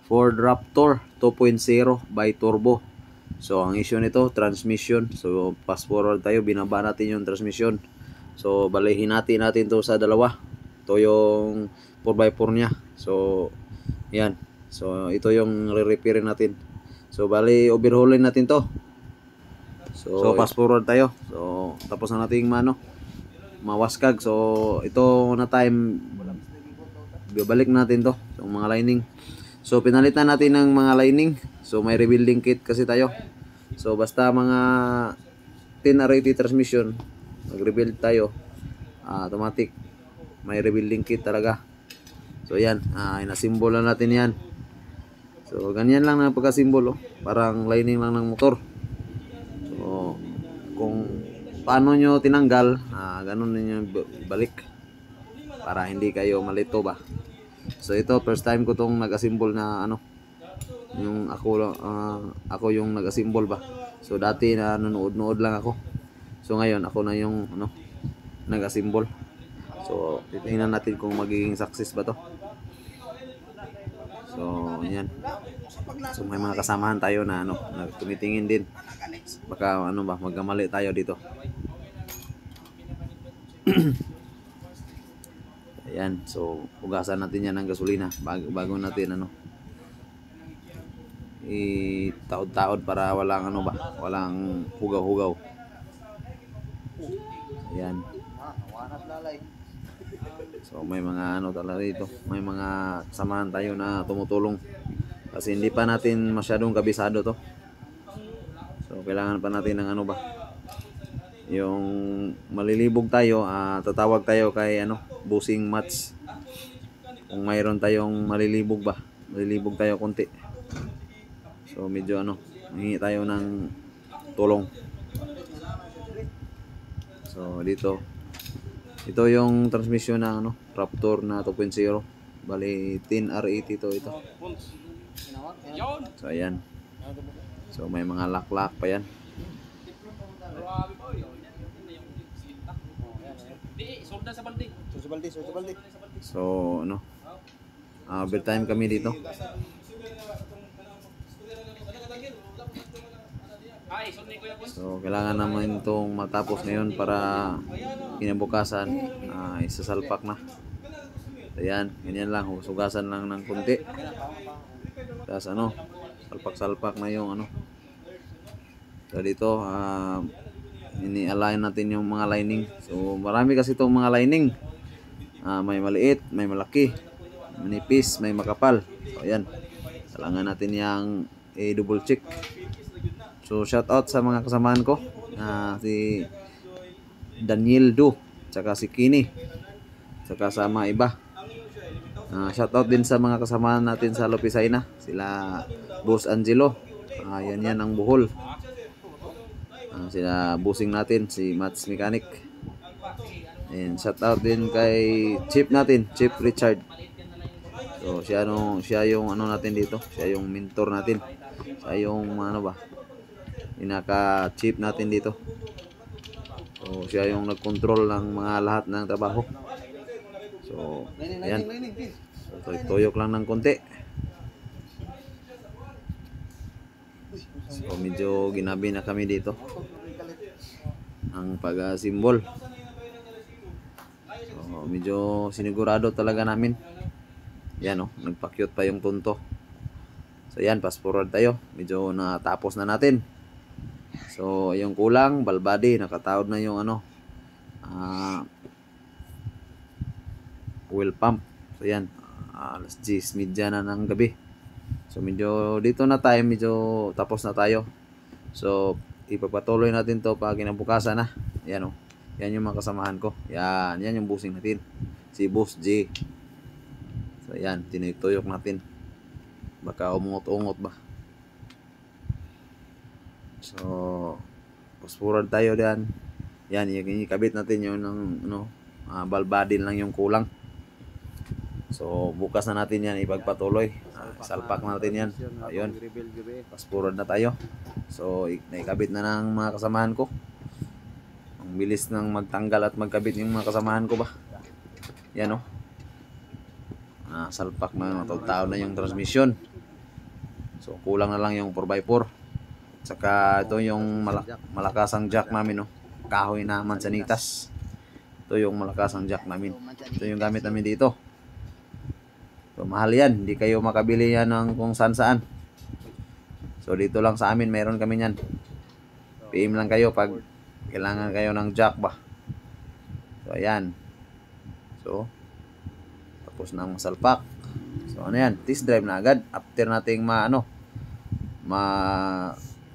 Ford Raptor 2.0 by turbo. So ang issue nito, transmission. So fast forward tayo, binaba natin yung transmission. So balihin natin to sa dalawa. Ito yung 4x4 nya. So yan. So ito yung re-repair natin. So bali overhaulin natin to. So fast forward tayo. So tapos na nating mawaskag. So ito na time, balik natin to, yung mga lining. So pinalitan natin ng mga lining. So may rebuilding kit kasi tayo. So basta mga 10R80 transmission, mag-rebuild tayo, automatic may rebuilding kit talaga. So yan, inasimbol na natin yan. So ganyan lang na pagkasimbol, parang lining lang ng motor. So kung paano nyo tinanggal, ganun ninyo balik para hindi kayo malito ba. So ito first time ko tong nag-assemble na yung ako yung nag-assemble ba. So dati na nanood lang ako. So ngayon ako na yung nag-assemble. So titingnan natin kung magiging success ba to. So yan. So may mga kasamahan tayo na tumitingin din. Baka magkamali tayo dito. Ayan, so hugasan natin yan ng gasolina bago natin itaod-taod para walang walang hugaw-hugaw. Ayan. So may mga talaga dito, may mga kasamahan tayo na tumutulong kasi hindi pa natin masyadong kabisado to. So kailangan pa natin ng yung malilibog tayo, tatawag tayo kay busing match. Kung mayroon tayong malilibog tayo konti. So medyo hingi tayo ng tulong. So dito, ito yung transmission ng Raptor na 2.0. Bali 10R80 ito. So ayan. So may mga lock pa yan. So overtime kami dito. So kailangan naman itong matapos ngayon para kinabukasan isasalpak na. So yan, ganyan lang, hugasan lang ng kunti. Tapos salpak-salpak na yung So dito ini-align natin yung mga lining. So marami kasi itong mga lining. May maliit, may malaki, manipis, may makapal. So ayan, kailangan natin yung double check. So shout out sa mga kasamahan ko, si Daniel Do, tsaka si Kini, tsaka sa mga iba. Shout out din sa mga kasamahan natin sa Lopisaina, sila Boss Angelo, yan ang Bohol. Sila busing natin, si Mats Mechanic. And shout out din kay Chief natin, Chief Richard. So siya yung natin dito, siya yung mentor natin. Siya yung pinaka-chief natin dito. So siya yung nag-control ng mga lahat ng trabaho. So ayan. So tuyok lang ng konti. So medyo ginabi na kami dito ang pag-simbol. So medyo sinigurado talaga namin. Yan nagpa-cute pa yung punto. So yan, fast forward tayo. Medyo natapos na natin. So yung kulang, ball body, nakataod na yung oil pump. So yan, alas 10:30 na ng gabi. So medyo dito na time, medyo tapos na tayo. So ipagpatuloy natin to pag kinabukasan na. Yan yan yung mga kasamahan ko. Yan yung busing natin, si Boss J. So yan, tinituyok natin, baka umungot-ungot ba. So fast forward tayo diyan. Yan, ikabit natin yung ball body lang yung kulang. So bukas na natin yan ipagpatuloy. Salpak natin yan. Ayun, fast forward na tayo. So naikabit na ng mga kasamahan ko. Ang bilis ng magtanggal at magkabit yung mga kasamahan ko ba. Yan salpak na, tao na yung transmission. So kulang na lang yung 4x4. Saka ito yung malakasang jack namin, no. Kahoy na mansanitas. Ito yung malakasang jack namin. Ito yung gamit namin dito. So mahal yan, hindi kayo makabili yan ng kung saan saan. So dito lang sa amin meron kami yan. PM lang kayo pag kailangan kayo ng jack ba. So ayan. So tapos na ang salpak. So ano yan, test drive na agad after nating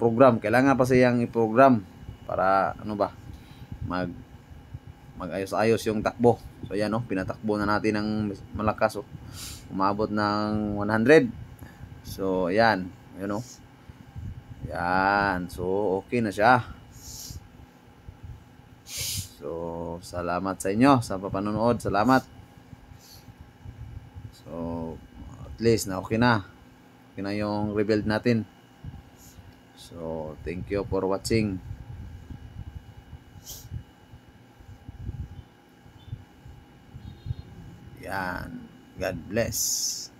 program. Kailangan pa siyang i-program para magayos-ayos yung takbo. So yan, pinatakbo na natin ng malakas, umabot ng 100. So ayan, yan. So okay na siya. So salamat sa inyo sa papanonood. Salamat. So at least na okay na yung rebuild natin. So thank you for watching. Yan. God bless.